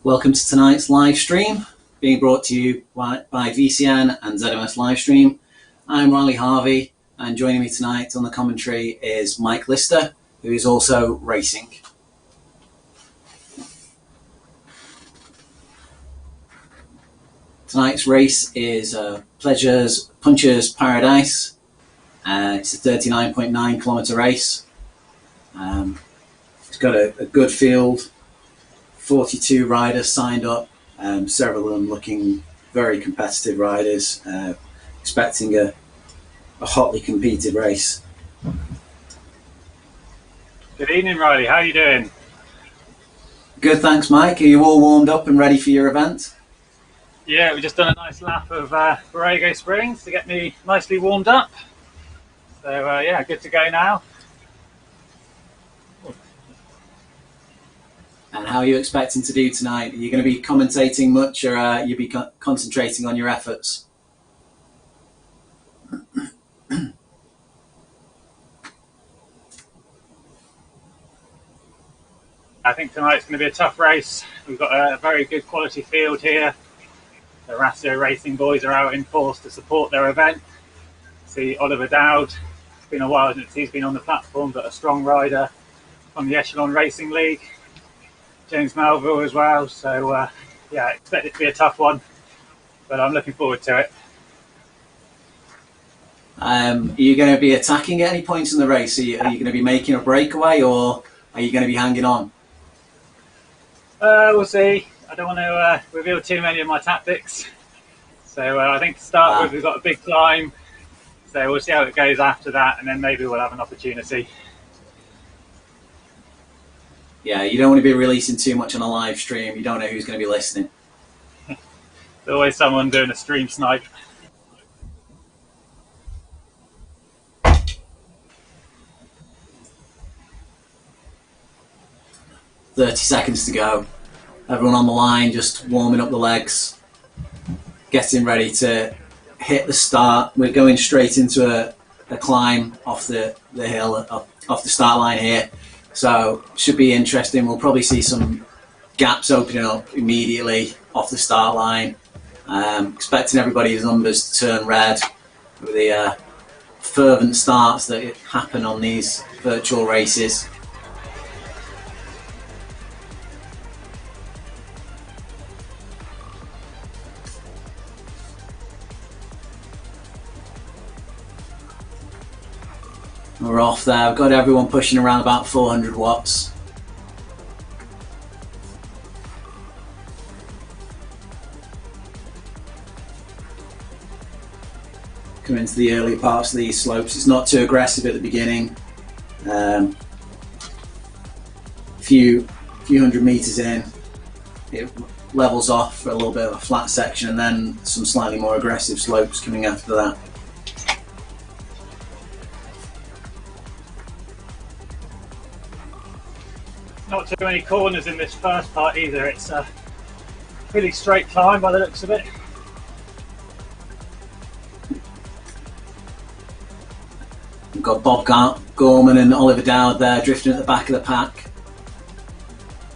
Welcome to tonight's live stream, being brought to you by VCN and ZMS Livestream. I'm Riley Harvey, and joining me tonight on the commentary is Mike Lister, who is also racing. Tonight's race is Puncheur's Paradise. It's a 39.9 kilometre race. It's got a good field. 42 riders signed up, several of them looking very competitive riders, expecting a hotly competed race. Good evening, Riley. How are you doing? Good, thanks, Mike. Are you all warmed up and ready for your event? Yeah, we've just done a nice lap of Borrego Springs to get me nicely warmed up. So yeah, good to go now. And how are you expecting to do tonight? Are you going to be commentating much, or you'll be concentrating on your efforts? I think tonight's going to be a tough race. We've got a very good quality field here. The Rasio racing boys are out in force to support their event. See Oliver Dowd. It's been a while since he's been on the platform, but a strong rider from the Echelon Racing League. James Melville as well, so yeah, I expect it to be a tough one, but I'm looking forward to it. Are you going to be attacking at any points in the race? Are you going to be making a breakaway, or are you going to be hanging on? We'll see. I don't want to reveal too many of my tactics, so I think to start with we've got a big climb, so we'll see how it goes after that, and then maybe we'll have an opportunity. Yeah, you don't want to be releasing too much on a live stream. You don't know who's going to be listening. There's always someone doing a stream snipe. "30 seconds to go. Everyone on the line just warming up the legs, getting ready to hit the start. We're going straight into a climb off the hill, off the start line here. So should be interesting. We'll probably see some gaps opening up immediately off the start line. Expecting everybody's numbers to turn red with the fervent starts that happen on these virtual races. We're off there. I've got everyone pushing around about 400 watts. Coming into the early parts of these slopes, it's not too aggressive at the beginning. Few hundred meters in, it levels off for a little bit of a flat section, and then some slightly more aggressive slopes coming after that. Not too many corners in this first part either. It's a pretty straight climb by the looks of it. We've got Bob Gorman and Oliver Dowd there drifting at the back of the pack.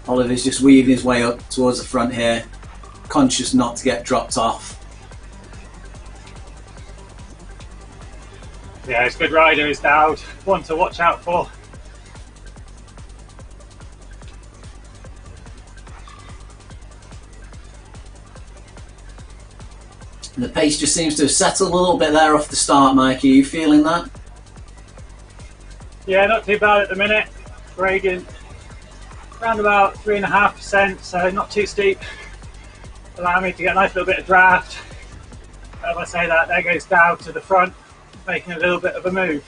Oliver's just weaving his way up towards the front here, conscious not to get dropped off. Yeah, it's a good rider is Dowd. One to watch out for. And the pace just seems to have settled a little bit there off the start, Mike. Are you feeling that? Yeah, not too bad at the minute. Gradient around about 3.5%, so not too steep. Allow me to get a nice little bit of draft. As I say that, there goes Dowd to the front, making a little bit of a move.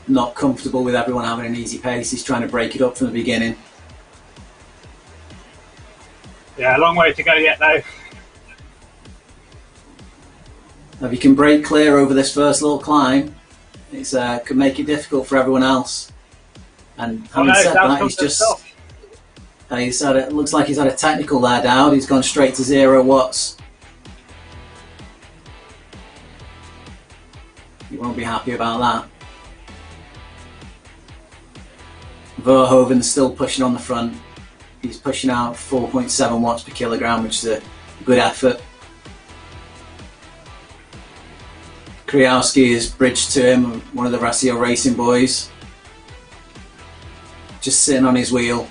Not comfortable with everyone having an easy pace. He's trying to break it up from the beginning. Yeah, a long way to go yet though. If you can break clear over this first little climb, it could make it difficult for everyone else. And having said that, he's just... it looks like he's had a technical there, Dowd. He's gone straight to 0 watts. You won't be happy about that. Verhoeven's still pushing on the front. He's pushing out 4.7 watts per kilogram, which is a good effort. Kriowski is bridged to him, one of the Rasio racing boys. Just sitting on his wheel.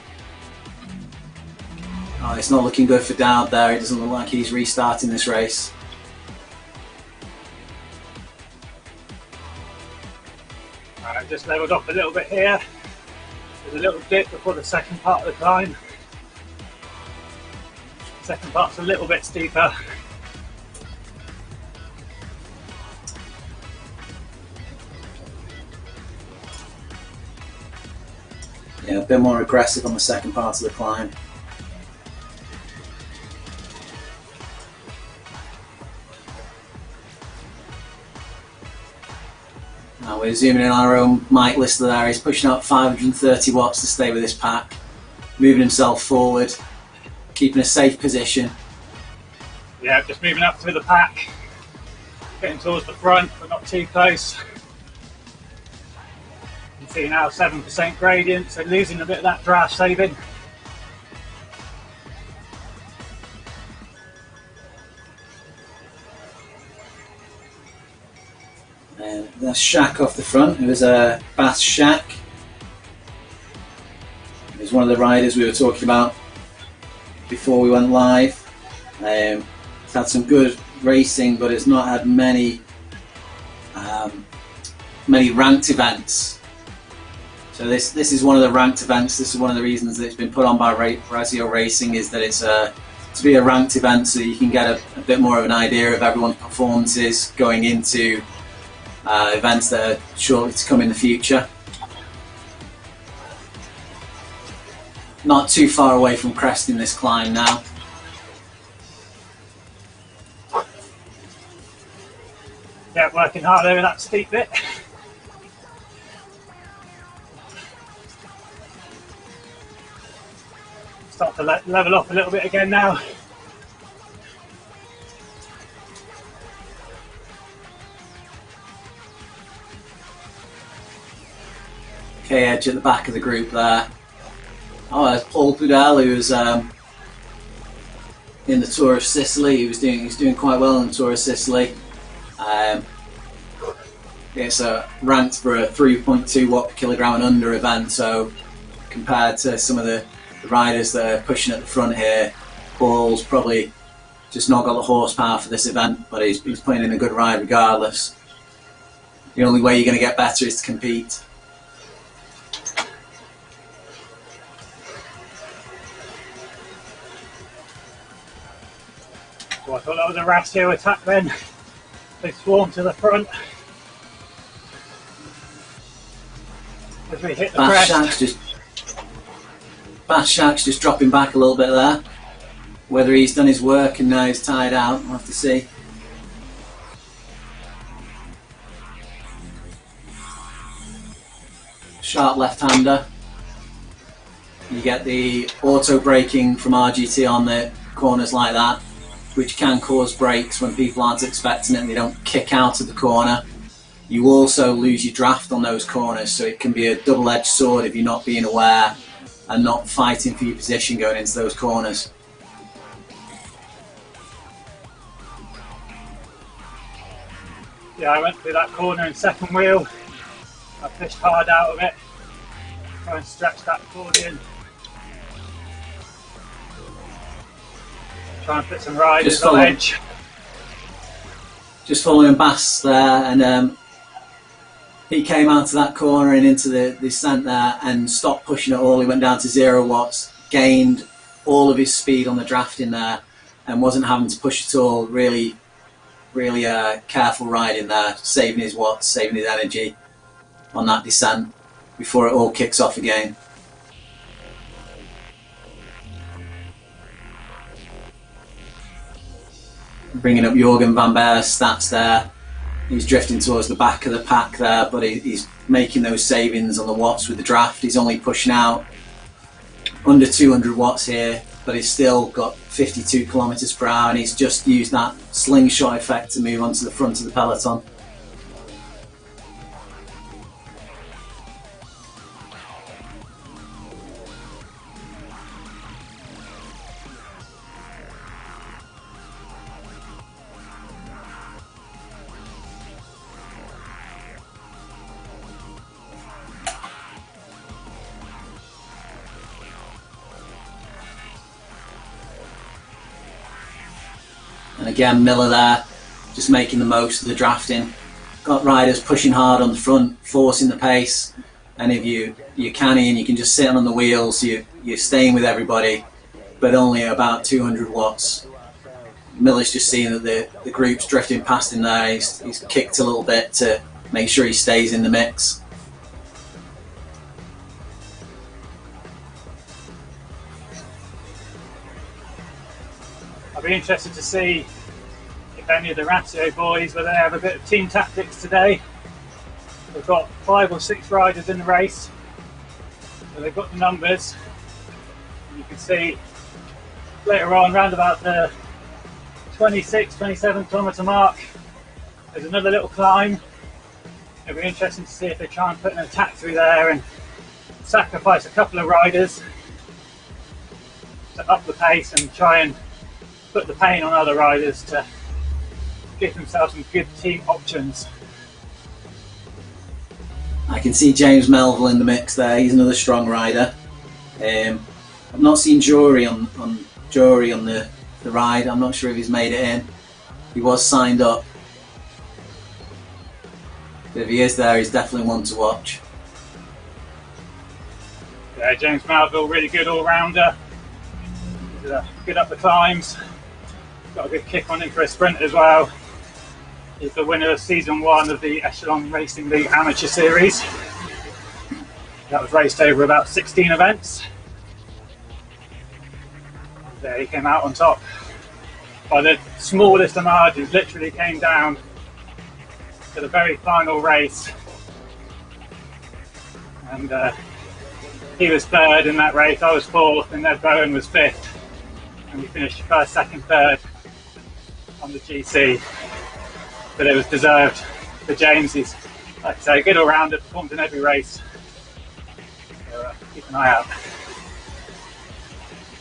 Oh, it's not looking good for Dowd there. It doesn't look like he's restarting this race. Right, just levelled up a little bit here. There's a little dip before the second part of the climb. Second part's a little bit steeper. Yeah, a bit more aggressive on the second part of the climb. Now we're zooming in on our own Mike Lister there. He's pushing out 530 watts to stay with this pack. Moving himself forward, keeping a safe position. Yeah, just moving up through the pack. Getting towards the front, but not too close. You can see now 7% gradient, so losing a bit of that draft saving. That's Shaq off the front. It was a Bath Shaq. It was one of the riders we were talking about before we went live. It's had some good racing, but it's not had many ranked events. So this is one of the ranked events. This is one of the reasons that it's been put on by Rasio Racing, is that it's to be a ranked event, so you can get a bit more of an idea of everyone's performances going into events that are shortly to come in the future. Not too far away from cresting this climb now. Yeah, working hard over that steep bit. Start to level up a little bit again now. Okay, Edge at the back of the group there. Oh, there's Paul Pudal, who was in the Tour of Sicily. He's doing quite well in the Tour of Sicily. It's ranked for a 3.2 watt per kilogram and under event, so compared to some of the riders that are pushing at the front here, Paul's probably just not got the horsepower for this event, but he's putting in a good ride regardless. The only way you're going to get better is to compete. So I thought that was a Rasio attack then. They swarm to the front. As we hit the crest. Bath Shaq's just dropping back a little bit there. Whether he's done his work and now he's tired out, we'll have to see. Sharp left-hander. You get the auto braking from RGT on the corners like that, which can cause breaks when people aren't expecting it and they don't kick out of the corner. You also lose your draft on those corners, so it can be a double-edged sword if you're not being aware and not fighting for your position going into those corners. Yeah, I went through that corner in second wheel. I pushed hard out of it. Try and stretch that accordion. Try and put some riders on the edge. Just following Bass there, and he came out of that corner and into the descent there and stopped pushing at all. He went down to 0 watts, gained all of his speed on the draft in there and wasn't having to push at all. Really careful riding there, saving his watts, saving his energy on that descent before it all kicks off again. Bringing up Jorgen van Beer's stats there. He's drifting towards the back of the pack there, but he's making those savings on the watts with the draft. He's only pushing out under 200 watts here, but he's still got 52 kilometers per hour, and he's just used that slingshot effect to move onto the front of the peloton. And again, Miller there, just making the most of the drafting. Got riders pushing hard on the front, forcing the pace. And if you're canny and you can just sit on the wheels, you're staying with everybody, but only about 200 watts. Miller's just seen that the group's drifting past him there. He's kicked a little bit to make sure he stays in the mix. I'll be interested to see if any of the Rasio boys, whether they have a bit of team tactics today. We've got 5 or 6 riders in the race, so they've got the numbers. You can see later on, round about the 26, 27 kilometre mark, there's another little climb. It'll be interesting to see if they try and put an attack through there and sacrifice a couple of riders to up the pace and try and put the pain on other riders to give themselves some good team options. I can see James Melville in the mix there. He's another strong rider. I've not seen Jory on the ride. I'm not sure if he's made it in. He was signed up. But if he is there, he's definitely one to watch. Yeah, James Melville, really good all-rounder. Good up the climbs. Got a good kick on him for a sprint as well. He's the winner of season 1 of the Echelon Racing League Amateur Series. That was raced over about 16 events. There he came out on top by the smallest of margins, literally came down to the very final race. And he was 3rd in that race, I was 4th, and Ned Bowen was 5th. And we finished 1st, 2nd, 3rd on the GC. But it was deserved for James. He's, like I say, a good all-rounder, performed in every race. So keep an eye out.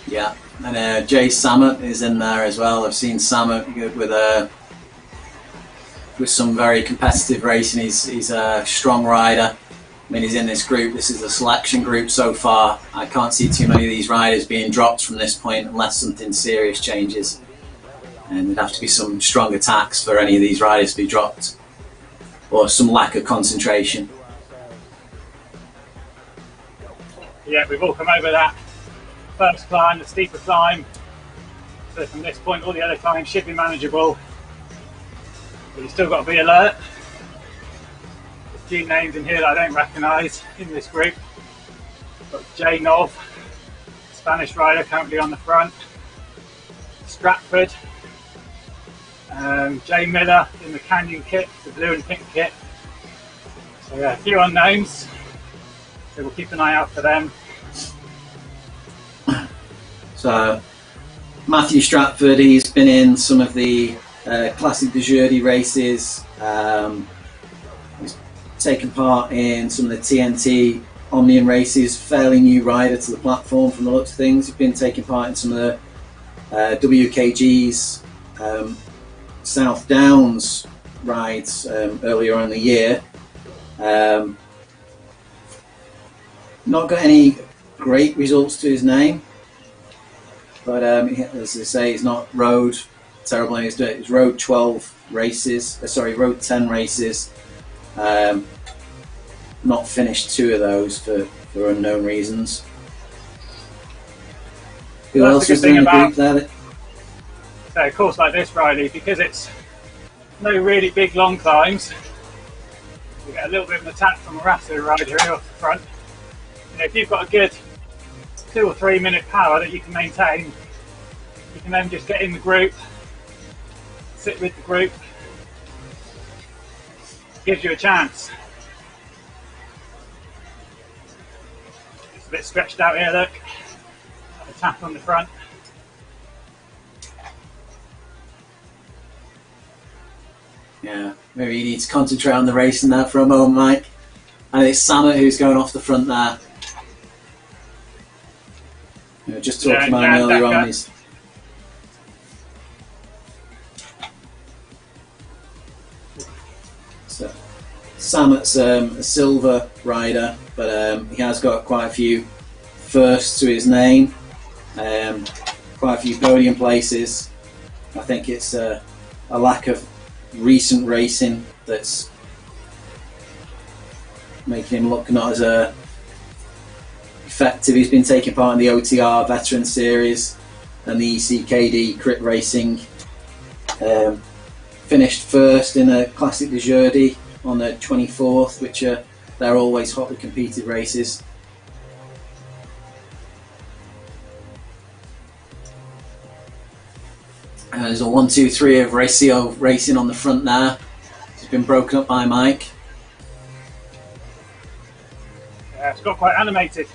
Yeah, and Jay Samet is in there as well. I've seen Samet with some very competitive racing. He's a strong rider. I mean, he's in this group. This is a selection group so far. I can't see too many of these riders being dropped from this point unless something serious changes. And there'd have to be some strong attacks for any of these riders to be dropped, or some lack of concentration. Yeah, we've all come over that first climb, the steeper climb. So from this point, all the other climbs should be manageable. But you've still got to be alert. There's a few names in here that I don't recognise in this group. Got Jay Nov, Spanish rider, currently on the front. Stratford. Jay Miller in the Canyon kit, the blue and pink kit. So yeah, a few unknowns. So we'll keep an eye out for them. So Matthew Stratford, he's been in some of the Classic de Jeudi races. He's taken part in some of the TNT Omnium races. Fairly new rider to the platform from the looks of things. He's been taking part in some of the WKG's South Downs rides earlier on in the year. Not got any great results to his name, but as I say, he's not rode terrible. He's rode 12 races, rode 10 races. Not finished 2 of those for unknown reasons. Who else is in the group there? So a course like this, Riley, because it's no really big long climbs, you get a little bit of an attack from a Rasio rider here off the front. You know, if you've got a good 2 or 3 minute power that you can maintain, you can then just get in the group, sit with the group, gives you a chance. It's a bit stretched out here, look. Attack on the front. Yeah, maybe you need to concentrate on the racing there for a moment, Mike. And it's Samet who's going off the front there. You know, just talking about him earlier on. So, Samet's a silver rider, but he has got quite a few firsts to his name. Quite a few podium places. I think it's a lack of recent racing that's making him look not as effective. He's been taking part in the OTR Veteran Series and the ECKD Crit Racing. Finished first in a Classic de Jeudi on the 24th, which they're always hotly competed races. And there's a 1-2-3 of Rasio racing on the front there. It's been broken up by Mike. Yeah, it's got quite animated.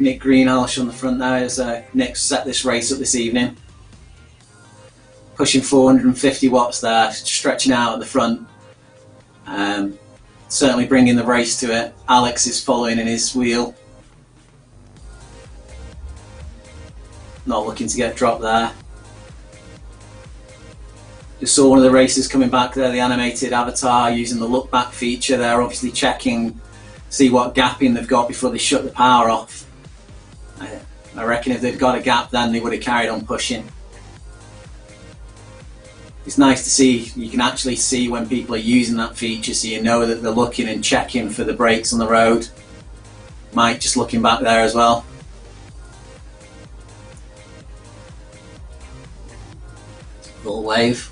Nick Greenhalgh on the front there as Nick set this race up this evening. Pushing 450 watts there, stretching out at the front. Certainly bringing the race to it. Alex is following in his wheel. Not looking to get dropped there. Just saw one of the racers coming back there, the animated avatar, using the look back feature. They're obviously checking, see what gapping they've got before they shut the power off. I reckon if they'd got a gap then they would have carried on pushing. It's nice to see, you can actually see when people are using that feature, so you know that they're looking and checking for the brakes on the road. Mike just looking back there as well. Little wave.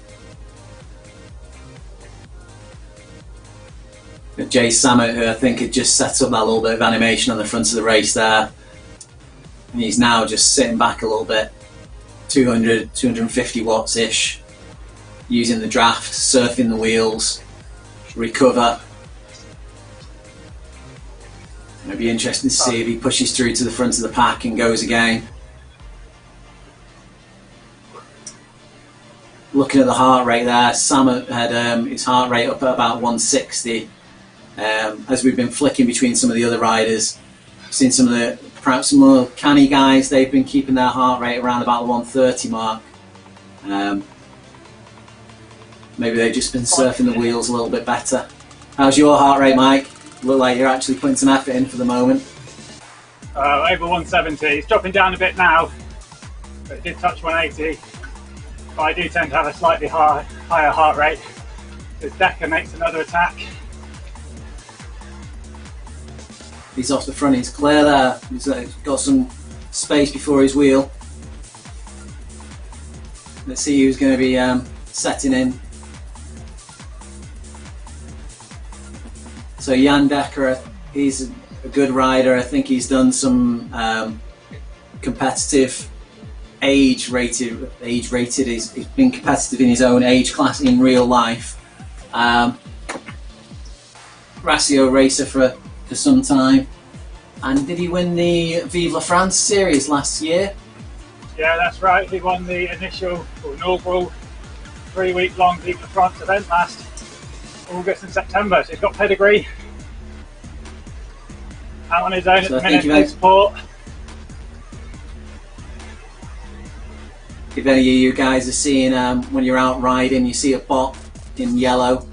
Jay Samet, who I think had just set up that little bit of animation on the front of the race there. And he's now just sitting back a little bit, 200, 250 watts ish, using the draft, surfing the wheels, recover. It'll be interesting to see if he pushes through to the front of the pack and goes again. Looking at the heart rate there, Sam had his heart rate up at about 160. As we've been flicking between some of the other riders, seen some of the, perhaps some more canny guys, they've been keeping their heart rate around about the 130 mark. Maybe they've just been surfing the wheels a little bit better. How's your heart rate, Mike? Look like you're actually putting some effort in for the moment. Over 170. It's dropping down a bit now, but it did touch 180. But I do tend to have a slightly higher heart rate. As Decker makes another attack. He's off the front, he's clear there. He's got some space before his wheel. Let's see who's going to be setting in. So Jan Decker, he's a good rider. I think he's done some competitive age rated. He's been competitive in his own age class in real life. Rasio racer for some time. And did he win the Vive la France series last year? Yeah, that's right. He won the inaugural 3-week long Vive la France event last August and September. So he's got pedigree. Out on his own So at the minute, no support. If any of you guys are seeing when you're out riding, you see a bot in yellow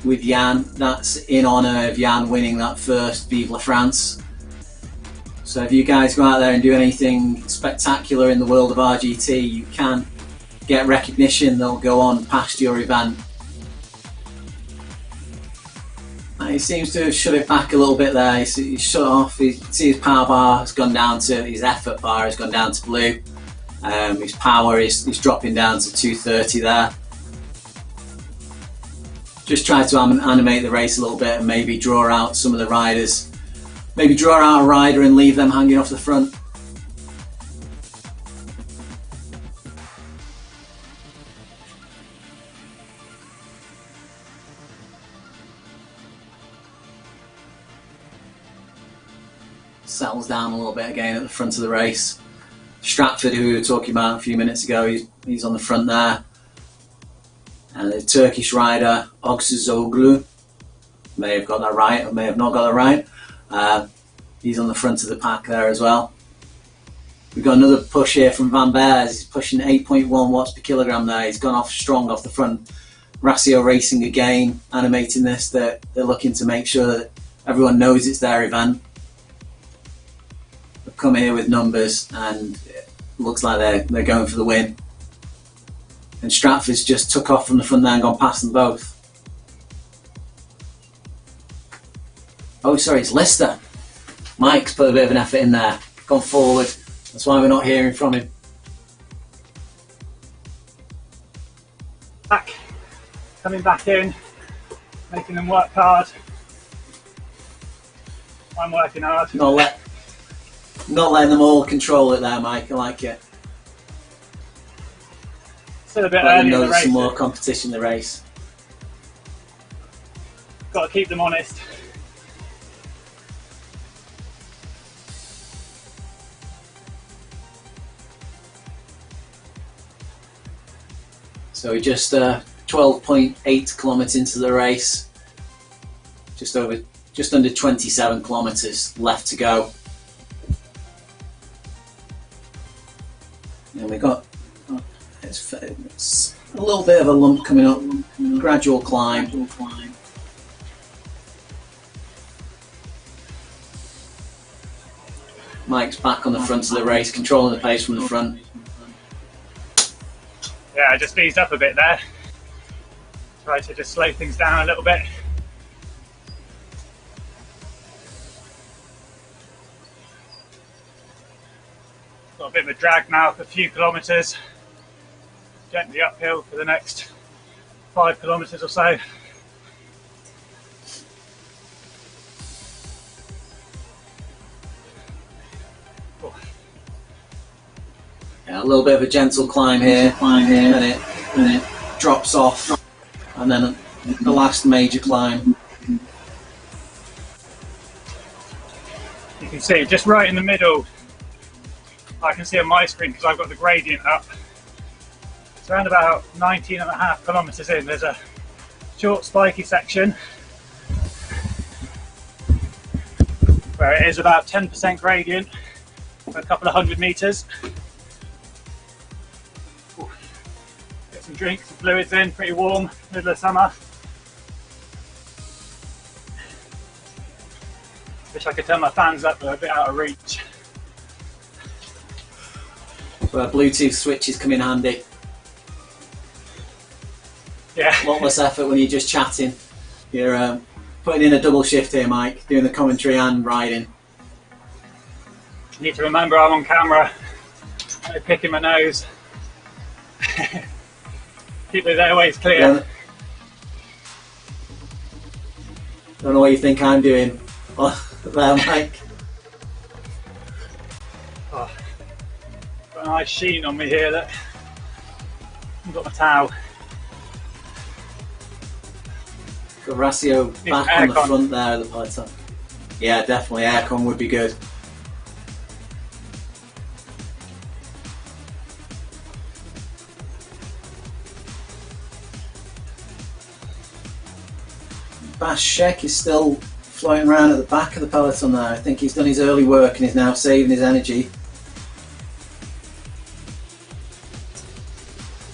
with Jan, that's in honour of Jan winning that first Vive la France. So if you guys go out there and do anything spectacular in the world of RGT, you can get recognition. They'll go on past your event. And he seems to have shut it back a little bit there. He's shut off. You can see his power bar has gone down to, his effort bar has gone down to blue. His power is dropping down to 230 there. Just try to animate the race a little bit and maybe draw out some of the riders. Maybe draw out a rider and leave them hanging off the front. Settles down a little bit again at the front of the race. Stratford, who we were talking about a few minutes ago, he's on the front there. And the Turkish rider Ogsuzoglu, may have got that right or may have not got that right. He's on the front of the pack there as well. We've got another push here from Van Beers. He's pushing 8.1 watts per kilogram there. He's gone off strong off the front. Rasio Racing again, animating this. They're looking to make sure that everyone knows it's their event. come here with numbers, and it looks like they're going for the win. And Stratford's just took off from the front there and gone past them both. Oh, sorry, it's Lister. Mike's put a bit of an effort in there, gone forward. That's why we're not hearing from him. Coming back in, making them work hard. I'm working hard. Not letting them all control it there, Mike. I like it. Still a bit early in the race. Some more competition in the race. Got to keep them honest. So we're just 12.8 kilometres into the race. Just under 27 kilometres left to go. And we got it's a little bit of a lump coming up, gradual climb. Mike's back on the front of the race, controlling the pace from the front. Yeah, I just eased up a bit there. Try to just slow things down a little bit. Got a bit of a drag now for a few kilometres. Gently uphill for the next 5 kilometres or so. Yeah, a little bit of a gentle climb here, and it drops off, and then the last major climb. You can see just right in the middle, I can see on my screen because I've got the gradient up. It's around about 19.5 kilometres in. There's a short spiky section where it is about 10% gradient for a couple of 100 metres. Get some drinks, some fluids in, pretty warm, middle of summer. Wish I could turn my fans up, but they're a bit out of reach. So a Bluetooth switch is coming handy. Yeah. A lot less effort when you're just chatting. You're putting in a double shift here, Mike, doing the commentary and riding. Need to remember I'm on camera. I'm picking my nose. Keep those airways clear. Yeah. Don't know what you think I'm doing there, Mike. Oh, got a nice sheen on me here. Look. I've got my towel. Got Rasio back on the front there of the peloton. Yeah, definitely aircon would be good. Bashek is still floating around at the back of the peloton there. I think he's done his early work and is now saving his energy.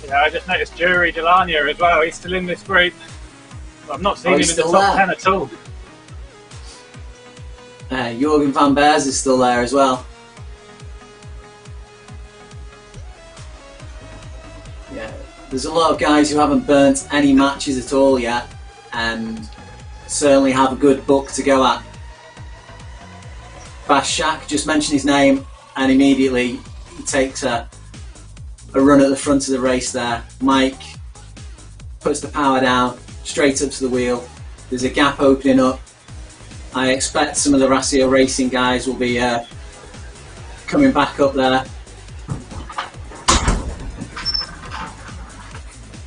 Yeah, I just noticed Jury Delania as well. He's still in this group. I've not seen him in the top 10 at all. Jorgen van Beers is still there as well. Yeah, there's a lot of guys who haven't burnt any matches at all yet, and certainly have a good book to go at. Bashak, just mention his name, and immediately he takes a run at the front of the race there. Mike puts the power down, straight up to the wheel. There's a gap opening up. I expect some of the Rasio racing guys will be coming back up there.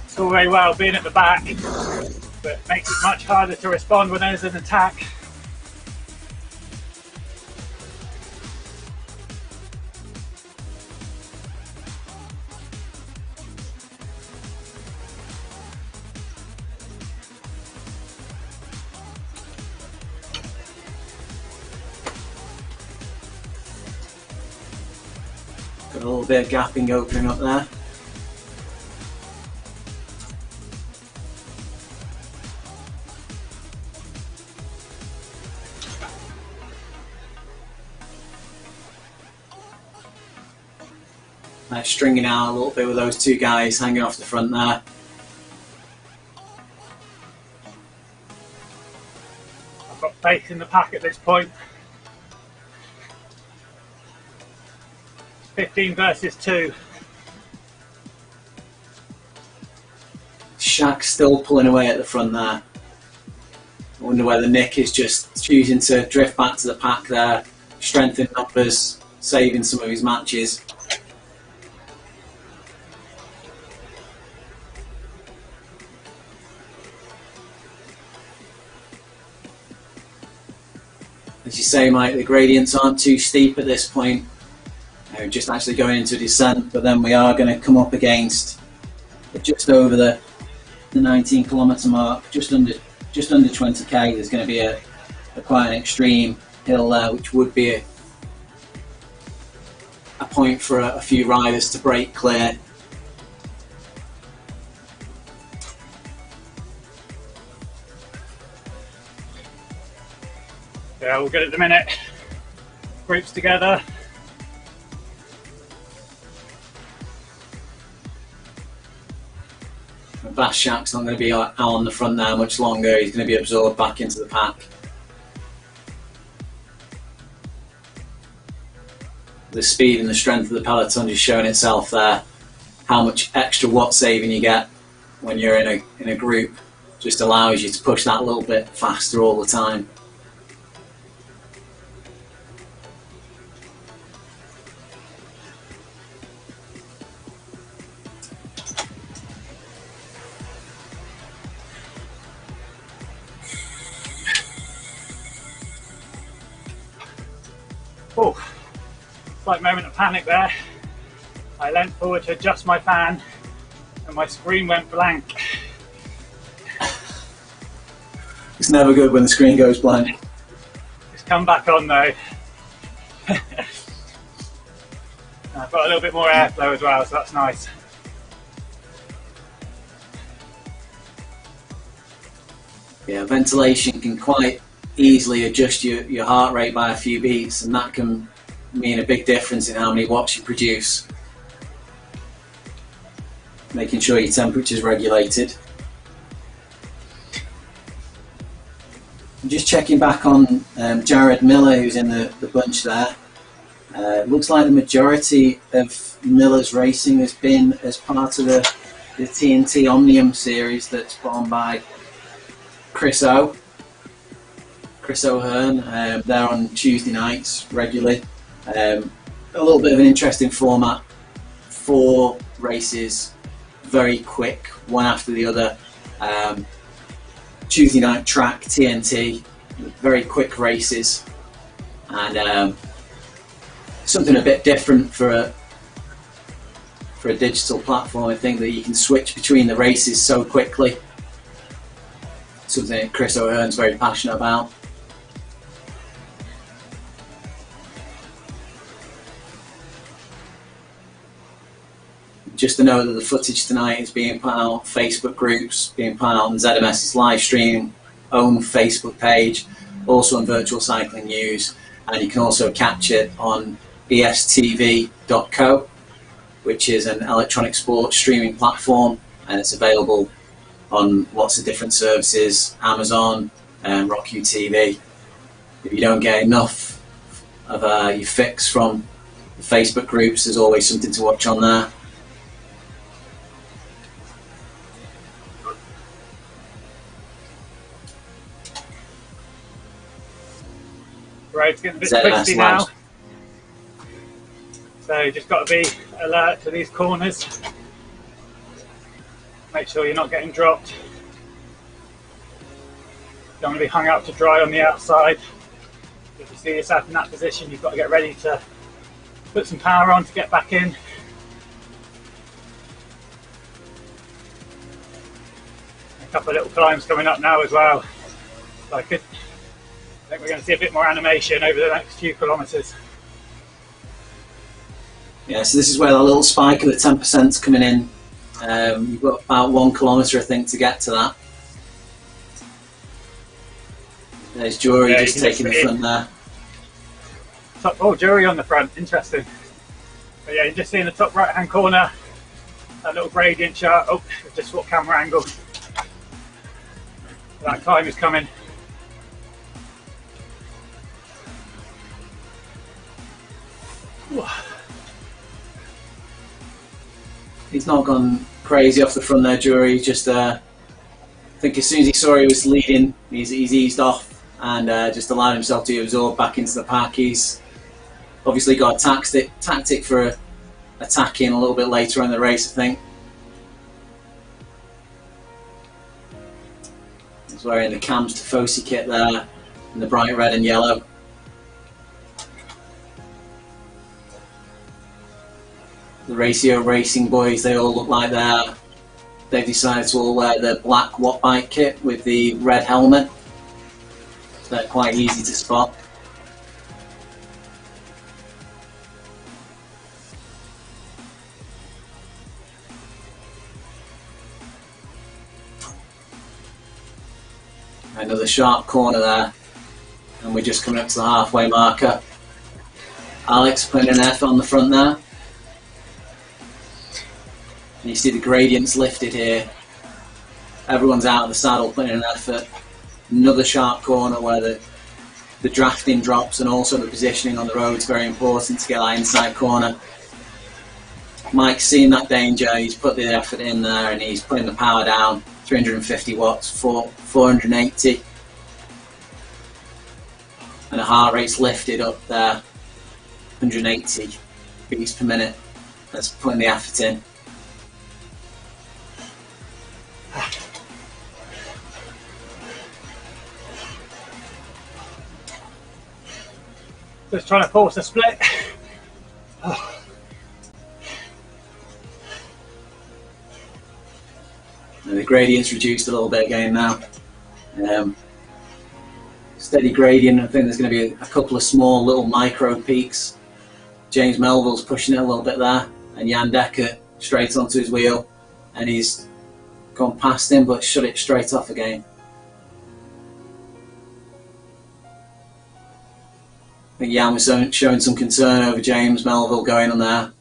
It's all very well being at the back, but it makes it much harder to respond when there's an attack. Got a little bit of gapping opening up there. stringing out a little bit with those two guys hanging off the front there. I've got faith in the pack at this point. 15 versus 2. Shaq's still pulling away at the front there. I wonder whether Nick is just choosing to drift back to the pack there, strengthen numbers, saving some of his matches. As you say, Mike, the gradients aren't too steep at this point. We're just actually going into a descent, but then we are going to come up against just over the 19 kilometre mark, just under 20k. There's going to be a quite an extreme hill there, which would be a point for a few riders to break clear. Yeah, all good at the minute. Groups together. Shaq's not going to be out on the front there much longer. He's going to be absorbed back into the pack. The speed and the strength of the peloton just showing itself there. How much extra watt saving you get when you're in a group just allows you to push that a little bit faster all the time. Oh, slight moment of panic there. I leant forward to adjust my fan and my screen went blank. It's never good when the screen goes blank. It's come back on though. I've got a little bit more airflow as well, so that's nice. Yeah, ventilation can quite easily adjust your heart rate by a few beats, and that can mean a big difference in how many watts you produce. Making sure your temperature's regulated. I'm just checking back on Jared Miller, who's in the bunch there. It looks like the majority of Miller's racing has been as part of the TNT Omnium series that's put on by Chris O'Hearn. They're on Tuesday nights regularly. A little bit of an interesting format. 4 races, very quick, one after the other. Tuesday night track, TNT, very quick races, and something a bit different for a digital platform. I think that you can switch between the races so quickly. Something that Chris O'Hearn's very passionate about. Just to know that the footage tonight is being put out on Facebook groups, being put out on ZMS's live stream, own Facebook page, also on Virtual Cycling News, and you can also catch it on estv.co, which is an electronic sports streaming platform, and it's available on lots of different services, Amazon and Roku TV. If you don't get enough of your fix from the Facebook groups, there's always something to watch on there. Road's getting a bit twisty now, so just got to be alert to these corners. Make sure you're not getting dropped. Don't want to be hung out to dry on the outside. If you see yourself in that position, you've got to get ready to put some power on to get back in. A couple of little climbs coming up now as well. So I think we're going to see a bit more animation over the next few kilometres. Yeah, so this is where that little spike of the 10% is coming in. You've got about 1 kilometre, I think, to get to that. There's Jury just taking the front there. Oh, Jury on the front, interesting. But yeah, you just see in the top right hand corner that little gradient chart. Oh, just what camera angle. That climb is coming. He's not gone crazy off the front there, Jury. Just, I think as soon as he saw he was leading, he's eased off and just allowed himself to absorb back into the pack. He's obviously got a tactic for attacking a little bit later in the race, I think. He's wearing the Cam's Tifosi kit there in the bright red and yellow. The Rasio racing boys, they all look like they've decided to all wear the black Wattbike kit with the red helmet. So they're quite easy to spot. Another sharp corner there, and we're just coming up to the halfway marker. Alex putting an F on the front there. And you see the gradients lifted here. Everyone's out of the saddle putting an effort. Another sharp corner where the drafting drops, and also the positioning on the road is very important to get that inside corner. Mike's seen that danger, he's put the effort in there and he's putting the power down. 350 watts, 480. And the heart rate's lifted up there. 180 beats per minute. That's putting the effort in. Just trying to force a split. And the gradient's reduced a little bit again now. Steady gradient. I think there's going to be a couple of small little micro peaks. James Melville's pushing it a little bit there, and Jan Dekker straight onto his wheel, and he's gone past him but shut it straight off again. I think Jan was showing some concern over James Melville going on there.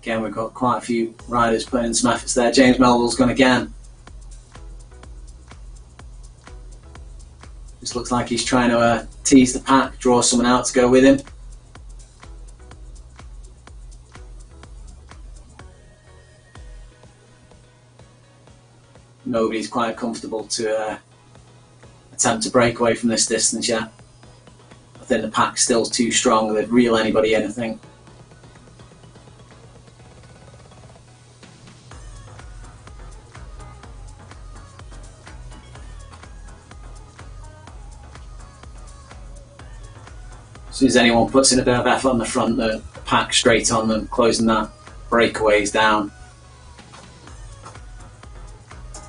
Again, we've got quite a few riders putting in some efforts there. James Melville's gone again. Just looks like he's trying to tease the pack, draw someone out to go with him. Nobody's quite comfortable to attempt to break away from this distance yet. I think the pack's still too strong. They'd reel anybody in, I think. As soon as anyone puts in a bit of effort on the front, the pack straight on them, closing that breakaways down,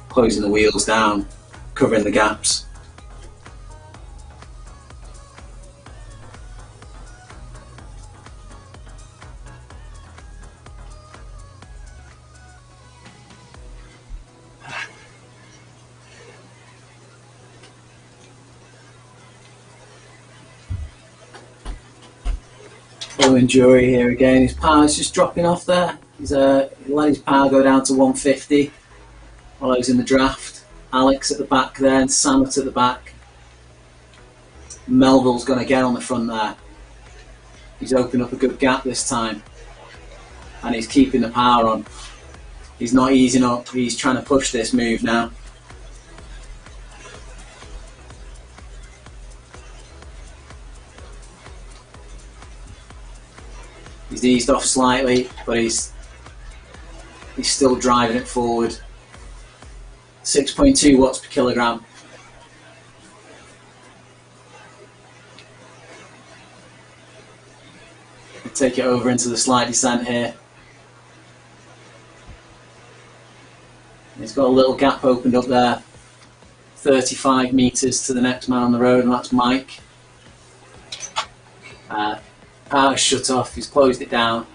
closing the wheels down, covering the gaps. Following Jury here again, his power's just dropping off there. He's let his power go down to 150 while he's in the draft. Alex at the back there and Samet at the back. Melville's going to get on the front there. He's opened up a good gap this time and he's keeping the power on. He's not easing up, he's trying to push this move now. He's eased off slightly, but he's still driving it forward. 6.2 watts per kilogram. Take it over into the slight descent here. He's got a little gap opened up there. 35 metres to the next man on the road, and that's Mike. Power shut off, he's closed it down.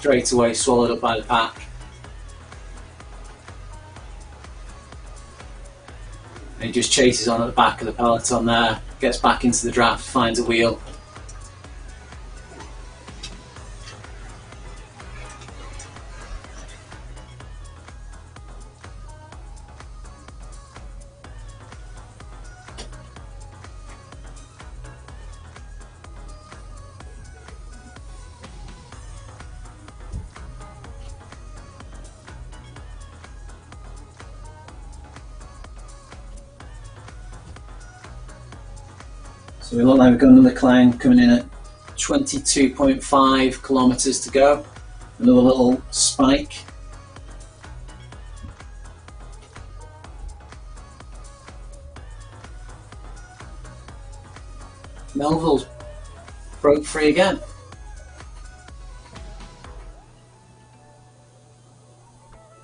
straight away swallowed up by the pack. And he just chases on at the back of the peloton there, gets back into the draft, finds a wheel. So we look like we've got another climb coming in at 22.5 kilometres to go. Another little spike. Melville's broke free again.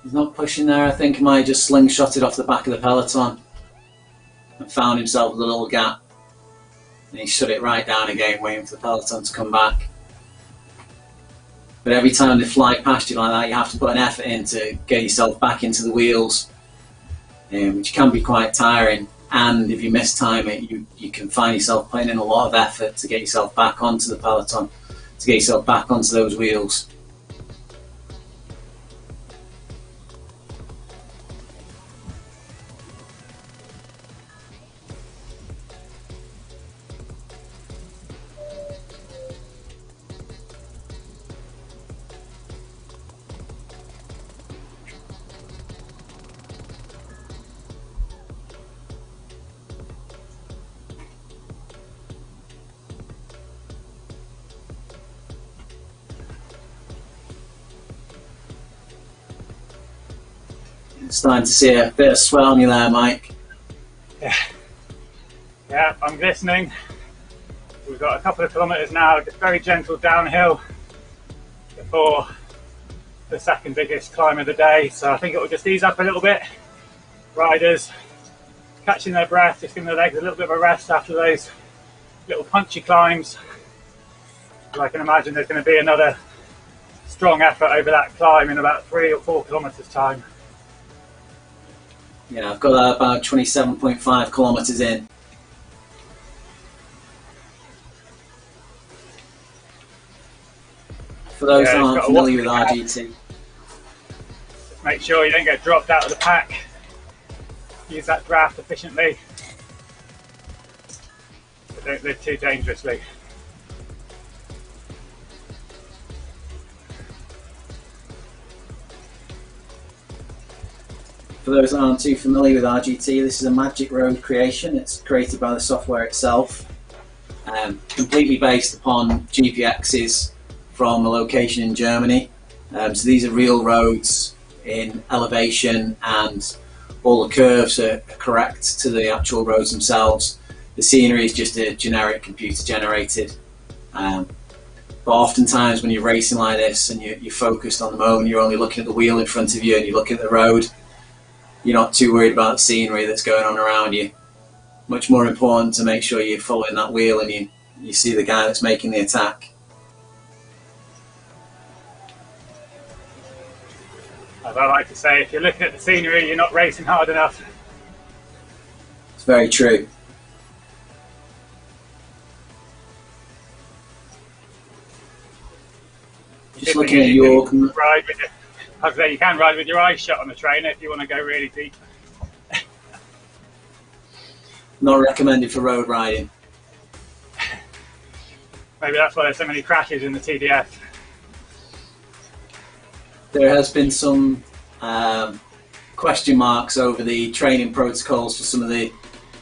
He's not pushing there. I think he might have just slingshotted off the back of the peloton and found himself with a little gap. And he shut it right down again, waiting for the peloton to come back. But every time they fly past you like that, you have to put an effort in to get yourself back into the wheels, which can be quite tiring. And if you mistime it, you can find yourself putting in a lot of effort to get yourself back onto the peloton, to get yourself back onto those wheels. Starting to see a bit of sweat on you there, Mike. Yeah, I'm glistening. We've got a couple of kilometres now, just very gentle downhill before the second biggest climb of the day. So I think it will just ease up a little bit. Riders catching their breath, just giving their legs a little bit of a rest after those little punchy climbs. But I can imagine there's going to be another strong effort over that climb in about 3 or 4 kilometres time. Yeah, I've got about 27.5 kilometres in. For those who aren't familiar with RGT, just make sure you don't get dropped out of the pack. Use that draft efficiently, but don't live too dangerously. For those that aren't too familiar with RGT, this is a magic road creation. It's created by the software itself, completely based upon GPXs from a location in Germany. So these are real roads in elevation, and all the curves are correct to the actual roads themselves. The scenery is just a generic computer generated. But oftentimes when you're racing like this and you're focused on the moment, you're only looking at the wheel in front of you and you look at the road. You're not too worried about the scenery that's going on around you. Much more important to make sure you're following that wheel and you see the guy that's making the attack. As I like to say, if you're looking at the scenery, you're not racing hard enough. It's very true. Just looking at York. You can ride with your eyes shut on the trainer if you want to go really deep. Not recommended for road riding. Maybe that's why there's so many crashes in the TDF. There has been some question marks over the training protocols for some of the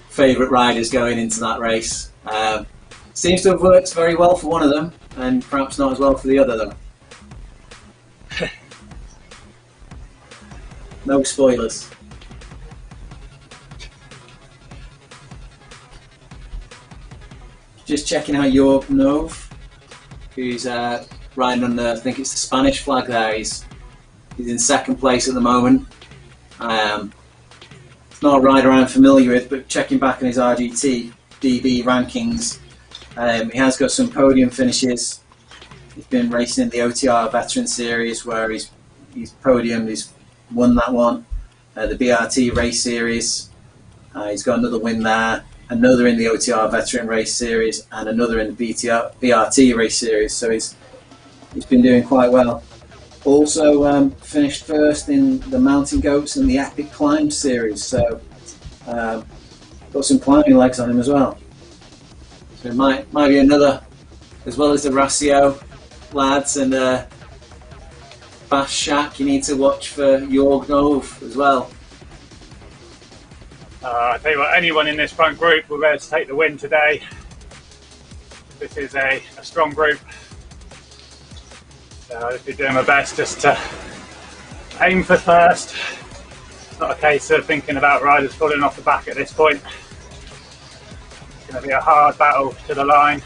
favourite riders going into that race. Seems to have worked very well for one of them, and perhaps not as well for the other though. No spoilers. Just checking how Jorg Nove, who's riding under, I think it's the Spanish flag there, he's in second place at the moment. It's not a rider I'm familiar with, but checking back on his RGT DB rankings, he has got some podium finishes, He's been racing in the OTR Veteran Series where he's podiumed, he's won that one. The BRT Race Series, he's got another win there, another in the OTR Veteran Race Series, and another in the BRT Race Series. So he's been doing quite well. Also finished first in the Mountain Goats and the Epic Climb Series. So got some climbing legs on him as well. So it might be another, as well as the Rasio lads and Bash Shack, you need to watch for Jorg Nove as well. I tell you what, anyone in this front group will be able to take the win today. This is a strong group. So I'll just be doing my best just to aim for first. It's not a case of thinking about riders falling off the back at this point. It's going to be a hard battle to the line.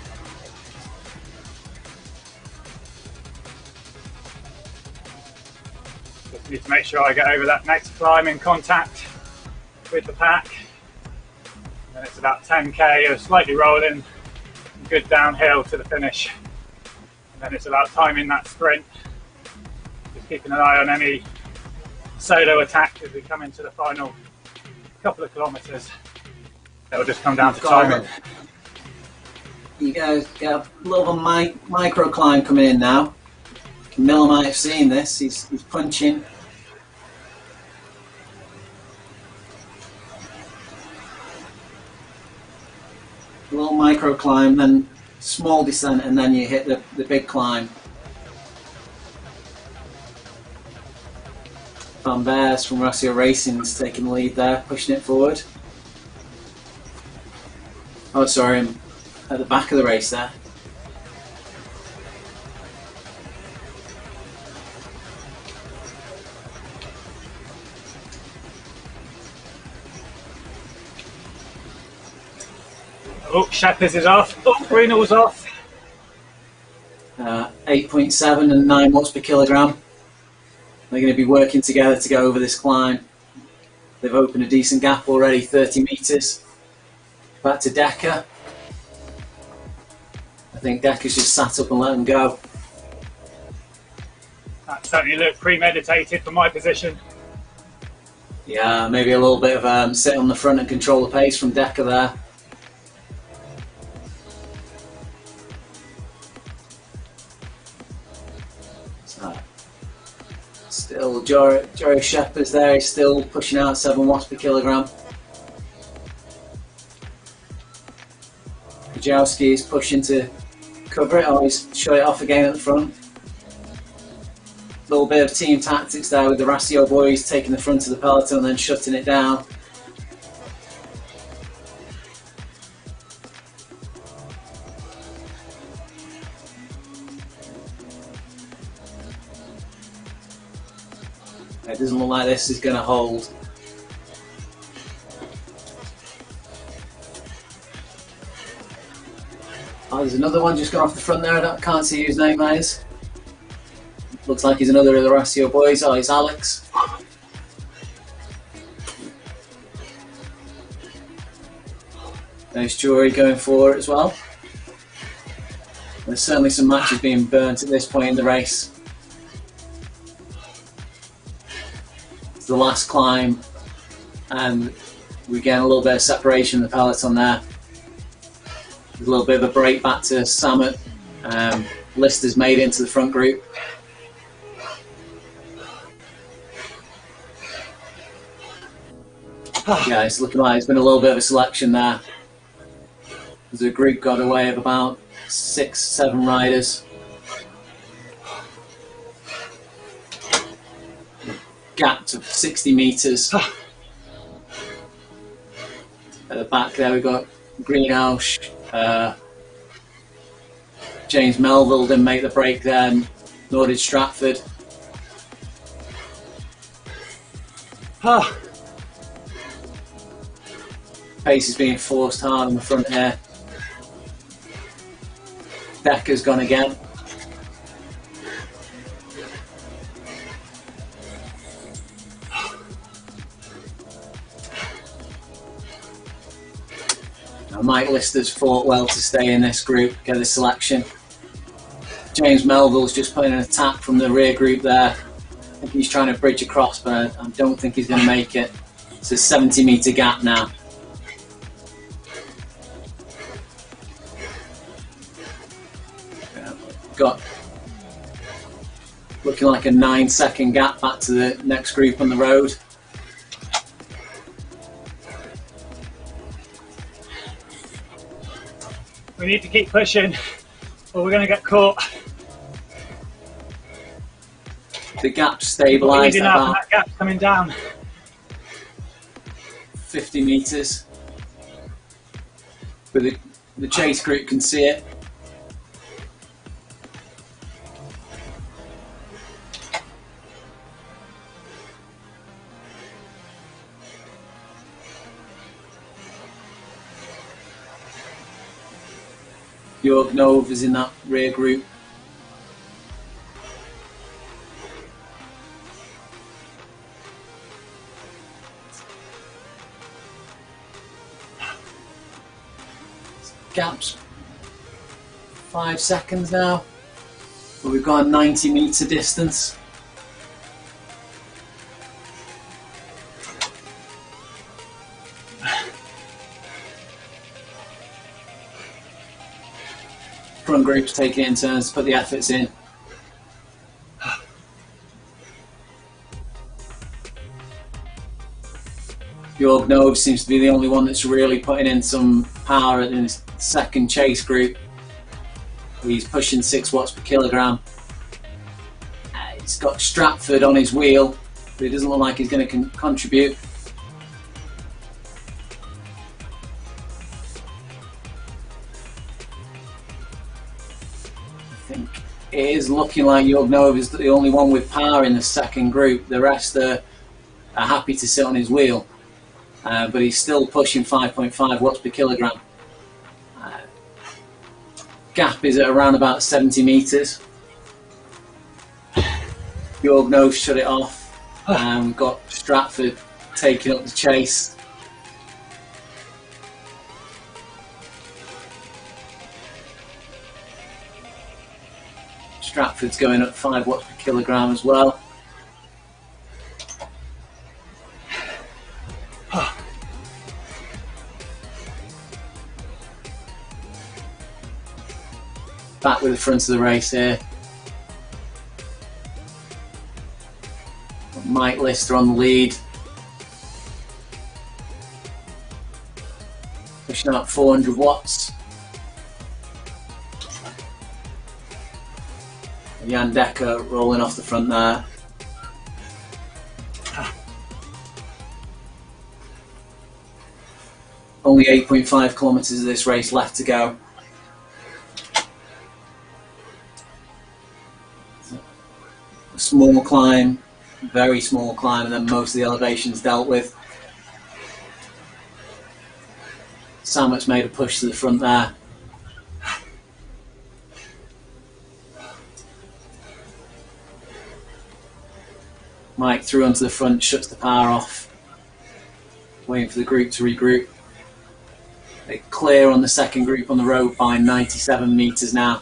Just need to make sure I get over that next climb in contact with the pack. And it's about 10k of slightly rolling, good downhill to the finish. And then it's about timing that sprint, just keeping an eye on any solo attack as we come into the final couple of kilometres. It'll just come down to timing. You guys get a little micro climb coming in now. Camilla might have seen this, he's punching. A little micro climb, then small descent, and then you hit the big climb. Van Beers from Rasio Racing's taking the lead there, pushing it forward. Oh, sorry, I'm at the back of the race there. Oh, Shepherd's is off. Oh, Greenall's off. 8.7 and 9 watts per kilogram. They're going to be working together to go over this climb. They've opened a decent gap already, 30 metres. Back to Decker. I think Decker's just sat up and let them go. That certainly looked premeditated from my position. Yeah, maybe a little bit of sit on the front and control the pace from Decker there. Still, Jory Shepherd's there, he's still pushing out 7 watts per kilogram. Kajowski is pushing to cover it, or he's shut it off again at the front. A little bit of team tactics there with the Rasio boys taking the front of the peloton and then shutting it down. It doesn't look like this is going to hold. Oh, there's another one just gone off the front there. I can't see whose name that is. Looks like he's another of the Rasio boys. Oh, it's Alex. There's Jory going for it as well. There's certainly some matches being burnt at this point in the race. It's the last climb, and we get a little bit of separation in the peloton there. There's a little bit of a break back to Samet. Lister's made into the front group. Yeah, it's looking like there's been a little bit of a selection there. There's a group got away of about 6-7 riders. Gap to 60 metres. At the back there we've got Greenhouse. James Melville didn't make the break there, nor did Stratford. Pace is being forced hard on the front here. Decker's gone again. Now, Mike Lister's fought well to stay in this group, get the selection. James Melville's just putting an attack from the rear group there. I think he's trying to bridge across, but I don't think he's going to make it. It's a 70-metre gap now. Got looking like a 9-second gap back to the next group on the road. We need to keep pushing or we're going to get caught. The gap's stabilised at about that gap's coming down. 50 metres. But the chase group can see it. Jorgnov is in that rear group. Gaps 5 seconds now, but we've got a 90-metre distance. Front group's taking it in turns to put the efforts in. Jorgnov seems to be the only one that's really putting in some power in his second chase group. He's pushing 6 watts per kilogram. He's got Stratford on his wheel, but he doesn't look like he's going to contribute. I think it is looking like Jorgnov is the only one with power in the second group. The rest are happy to sit on his wheel. But he's still pushing 5.5 watts per kilogram. Gap is at around about 70 metres. Jorgnov shut it off. Got Stratford taking up the chase. Stratford's going up 5 watts per kilogram as well. Back with the front of the race here. Mike Lister on the lead. Pushing out 400 watts. Jan Decker rolling off the front there. Only 8.5 kilometres of this race left to go. A small climb, very small climb, and then most of the elevations dealt with. Samut's made a push to the front there. Mike through onto the front, shuts the power off, waiting for the group to regroup. They clear on the second group on the road by 97 metres now.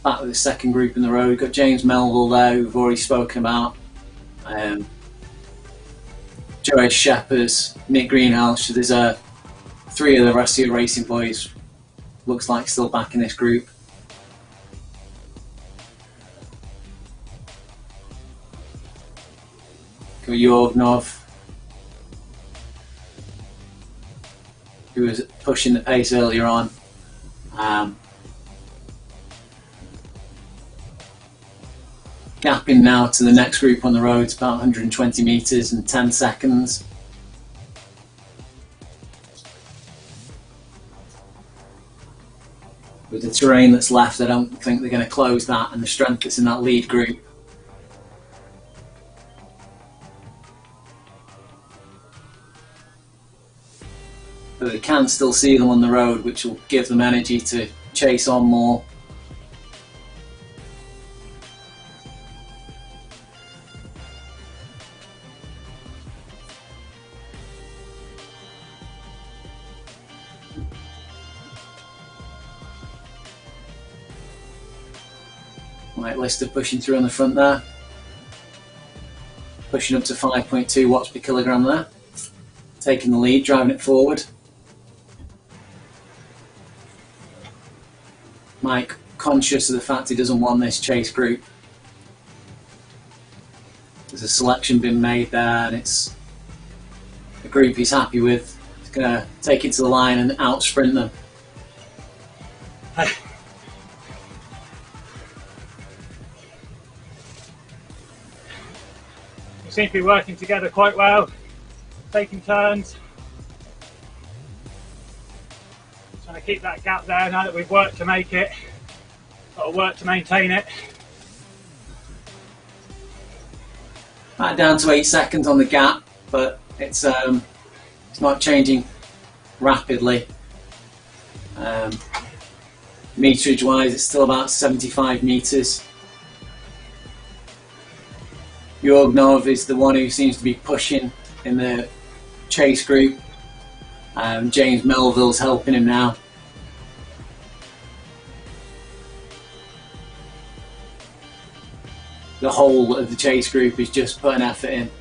Back with the second group in the road. We've got James Melville there, who we've already spoken about. Joe Shepherd's, Nick Greenhouse. So there's 3 of the Rasio Racing boys. Looks like still back in this group. Got Jorgnov, who was pushing the pace earlier on. Gapping now to the next group on the road. It's about 120 metres and 10 seconds. With the terrain that's left, I don't think they're going to close that, and the strength that's in that lead group. But they can still see them on the road, which will give them energy to chase on more. Right, Lister pushing through on the front there. Pushing up to 5.2 watts per kilogram there. Taking the lead, driving it forward. Mike, conscious of the fact he doesn't want this chase group. There's a selection been made there and it's a group he's happy with. He's going to take it to the line and out sprint them. We seem to be working together quite well, taking turns. Trying to keep that gap there now that we've worked to make it. Got to work to maintain it. Back down to 8 seconds on the gap, but it's not changing rapidly. Meterage wise, it's still about 75 meters. Jorgnov is the one who seems to be pushing in the chase group. James Melville's helping him now. The whole of the chase group is just putting effort in.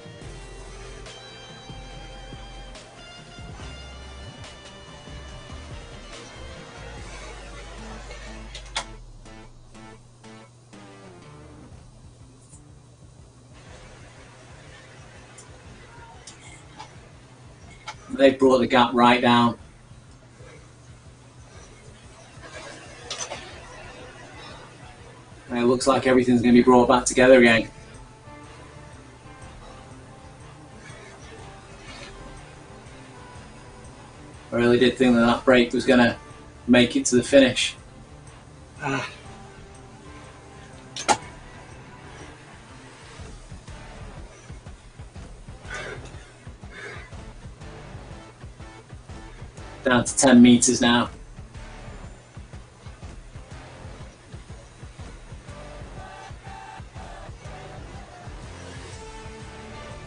They've brought the gap right down. And it looks like everything's going to be brought back together again. I really did think that break was going to make it to the finish. Down to 10 meters now.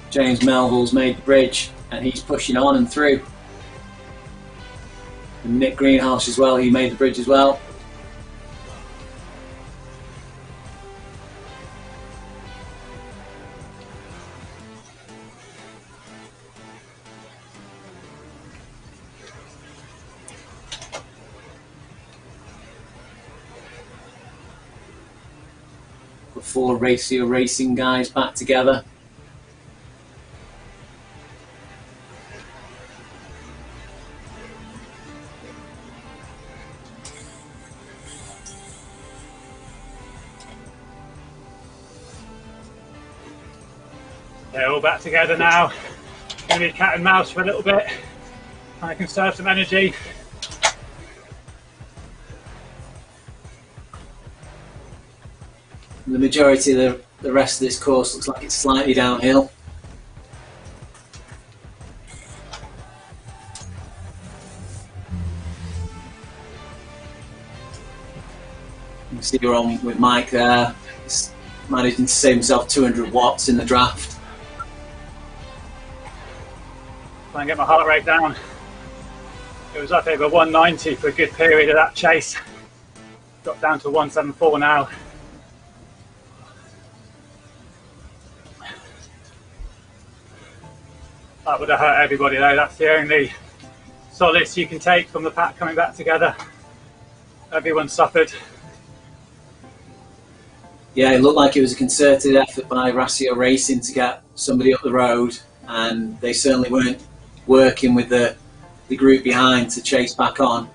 James Melville's made the bridge and he's pushing on and through. And Nick Greenhouse as well, he made the bridge as well. The 4 Rasio Racing guys back together. They're all back together now. Going to be cat and mouse for a little bit. Trying to conserve some energy. The majority of the rest of this course looks like it's slightly downhill. You can see we're on with Mike there. He's managing to save himself 200 watts in the draft. Try and get my heart rate down. It was up over 190 for a good period of that chase. Got down to 174 now. That would have hurt everybody though. That's the only solace you can take from the pack coming back together. Everyone suffered. Yeah, it looked like it was a concerted effort by Rasio Racing to get somebody up the road, and they certainly weren't working with the group behind to chase back on.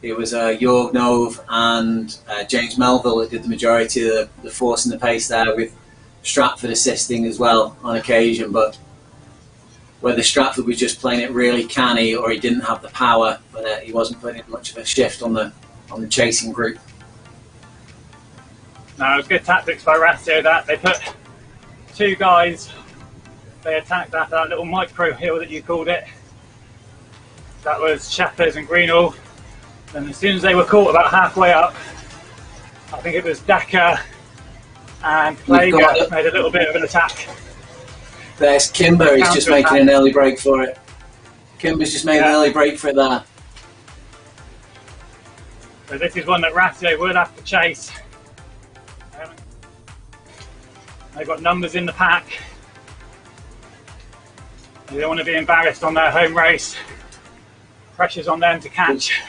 It was Jorgnov and James Melville that did the majority of the force and the pace there, with Stratford assisting as well on occasion. But whether Stratford was just playing it really canny or he didn't have the power, but he wasn't putting in much of a shift on the chasing group. No, it was good tactics by Rasio that they put 2 guys. They attacked that little micro hill that you called it. That was Chappers and Greenall. And as soon as they were caught about halfway up, I think it was Decker and Plager made a little bit of an attack. There's Kimber, he's just making an early break for it. Kimber's just made an early break for it there. So this is one that Rasio will have to chase. They've got numbers in the pack. They don't want to be embarrassed on their home race. Pressure's on them to catch.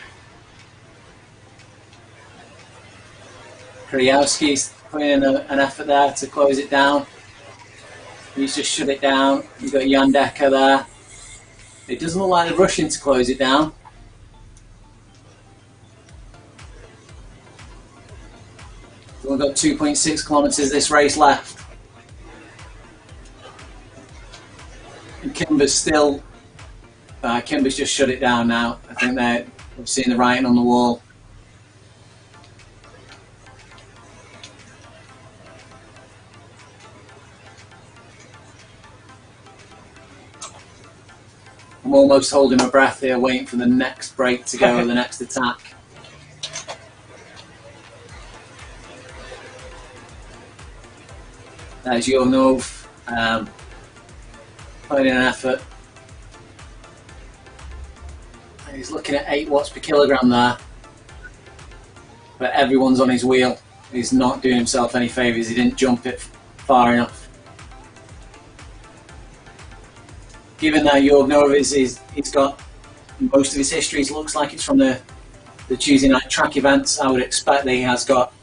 Krajewski's putting in an effort there to close it down. He's just shut it down. You've got Jan Decker there. It doesn't look like they're rushing to close it down. We've got 2.6 kilometres this race left. And Kimber's still... Kimber's just shut it down now. I think they've seen the writing on the wall. I'm almost holding my breath here, waiting for the next break to go, the next attack. There's Jornov, putting in an effort. He's looking at 8 watts per kilogram there. But everyone's on his wheel. He's not doing himself any favours, he didn't jump it far enough. Given that Jornov he's got most of his history, looks like it's from the Tuesday night track events, I would expect that he has got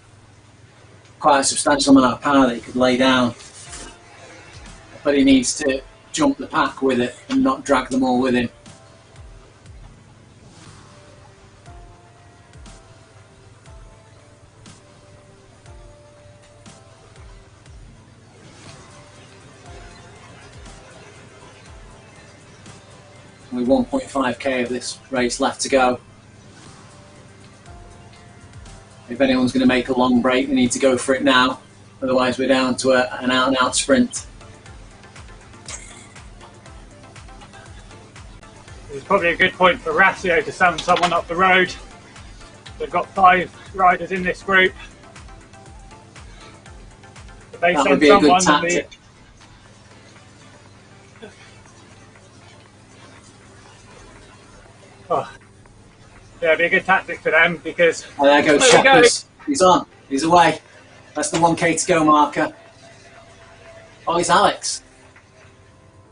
quite a substantial amount of power that he could lay down. But he needs to jump the pack with it and not drag them all with him. With 1.5k of this race left to go. If anyone's going to make a long break, they need to go for it now. Otherwise we're down to an out-and-out sprint. It's probably a good point for Rasio to send someone up the road. They've got 5 riders in this group. If they That send would be a good someone, tactic. Yeah, it'd be a good tactic for them because... And there goes Shepherd. He's on. He's away. That's the 1k to go marker. Oh, it's Alex.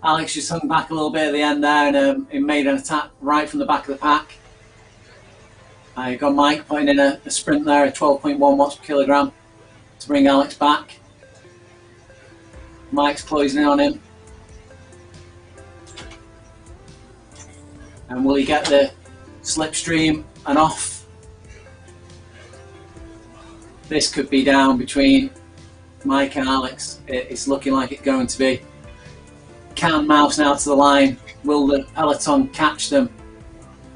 Alex just hung back a little bit at the end there and he made an attack right from the back of the pack. You've got Mike putting in a sprint there at 12.1 watts per kilogram to bring Alex back. Mike's closing in on him. And will he get the slipstream and off? This could be down between Mike and Alex. It's looking like it's going to be. Can Mouse now to the line? Will the peloton catch them?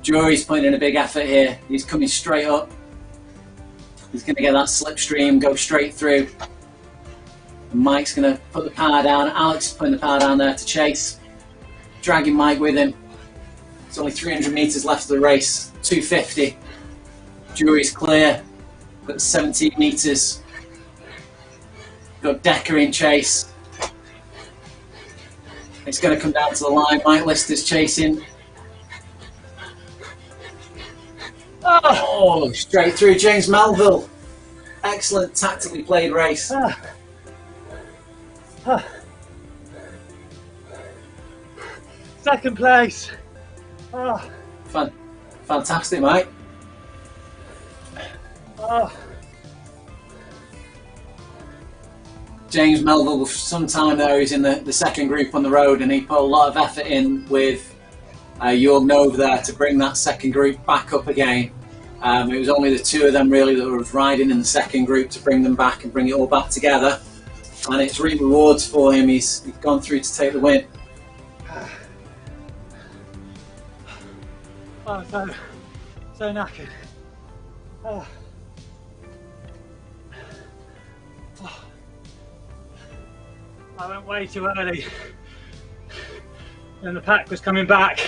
Jury's putting in a big effort here. He's coming straight up. He's going to get that slipstream, go straight through. And Mike's going to put the power down. Alex is putting the power down there to chase. Dragging Mike with him. It's only 300 metres left of the race. 250. Jury's clear. Got 17 metres. Got Decker in chase. It's going to come down to the line. Mike Lister's chasing. Oh, straight through James Melville. Excellent tactically played race. Second place. Fantastic, mate. James Melville, for some time there, he's in the second group on the road, and he put a lot of effort in with Jornov there to bring that second group back up again. It was only the 2 of them really that were riding in the second group to bring them back and bring it all back together. And it's reaped rewards for him. He's gone through to take the win. Oh, so knackered. I went way too early. When the pack was coming back,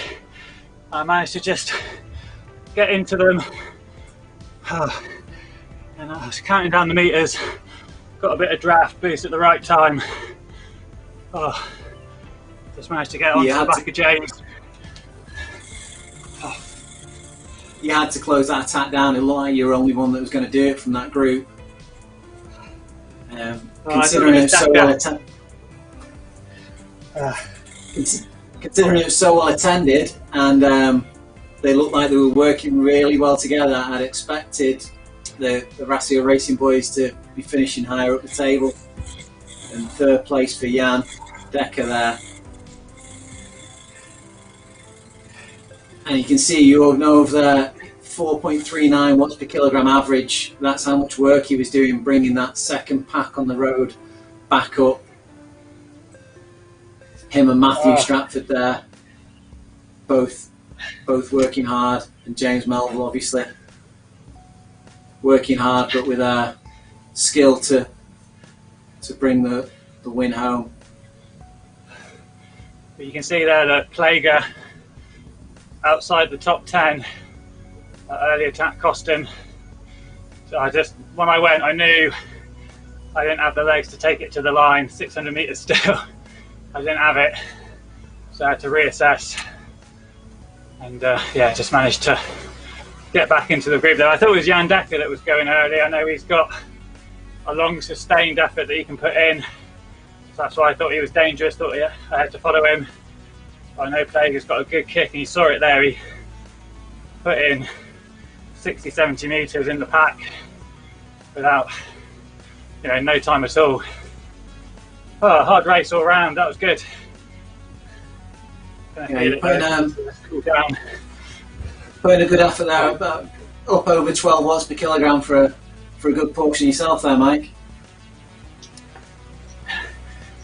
I managed to just get into them. And I was counting down the meters, got a bit of draft boost at the right time. Just managed to get onto the back of James. you had to close that attack down. It looked like you were the only one that was going to do it from that group. Considering it was so well attended. Considering it was so well attended, and they looked like they were working really well together, I'd expected the Rasio Racing boys to be finishing higher up the table. And third place for Jan Dekker there. And you can see you know of the 4.39 watts per kilogram average. That's how much work he was doing bringing that second pack on the road back up. Him and Matthew Stratford there, both working hard, and James Melville obviously working hard, but with a skill to bring the win home. But you can see there that Plager outside the top 10. That early attack cost him. So when I went, I knew I didn't have the legs to take it to the line, 600 metres still. I didn't have it, so I had to reassess, and just managed to get back into the group there. I thought it was Jan Dekker that was going early. I know he's got a long sustained effort that he can put in, so that's why I thought he was dangerous. Thought I had to follow him. But I know Plager's got a good kick, and you saw it there. He put in 60-70 metres in the pack without no time at all. Hard race all round. That was good. You're putting a good effort there, about up over 12 watts per kilogram for a good portion yourself there, Mike.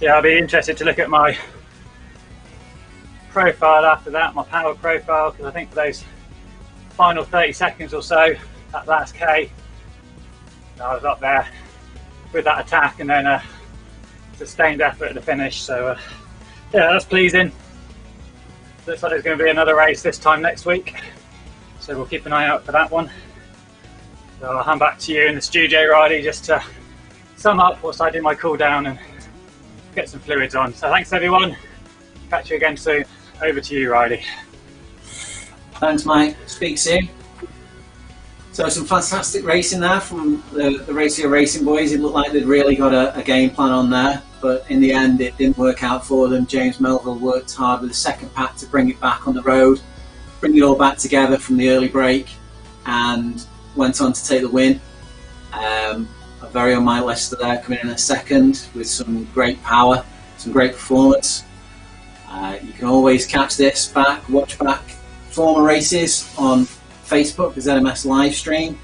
Yeah, I'll be interested to look at my profile after that, my power profile, because I think for those final 30 seconds or so, that last K, I was up there with that attack, and then sustained effort at the finish. So that's pleasing. Looks like there's going to be another race this time next week, so we'll keep an eye out for that one. So I'll hand back to you in the studio, Riley, just to sum up whilst I do my cool down and get some fluids on. So thanks everyone, catch you again soon. Over to you, Riley. Thanks, Mike. Speak soon. So some fantastic racing there from the Rasio Racing boys. It looked like they'd really got a game plan on there, but in the end it didn't work out for them. James Melville worked hard with the second pack to bring it back on the road, bring it all back together from the early break, and went on to take the win. A very on my list there, coming in a second with some great power, some great performance. You can always catch this back, watch back former races on Facebook, the ZMS live stream,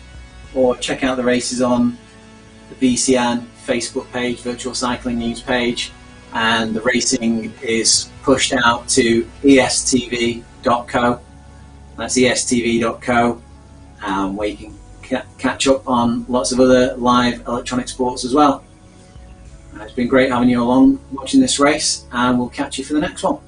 or check out the races on the VCN Facebook page, Virtual Cycling News page, and the racing is pushed out to estv.co. That's estv.co, where you can catch up on lots of other live electronic sports as well. It's been great having you along watching this race, and we'll catch you for the next one.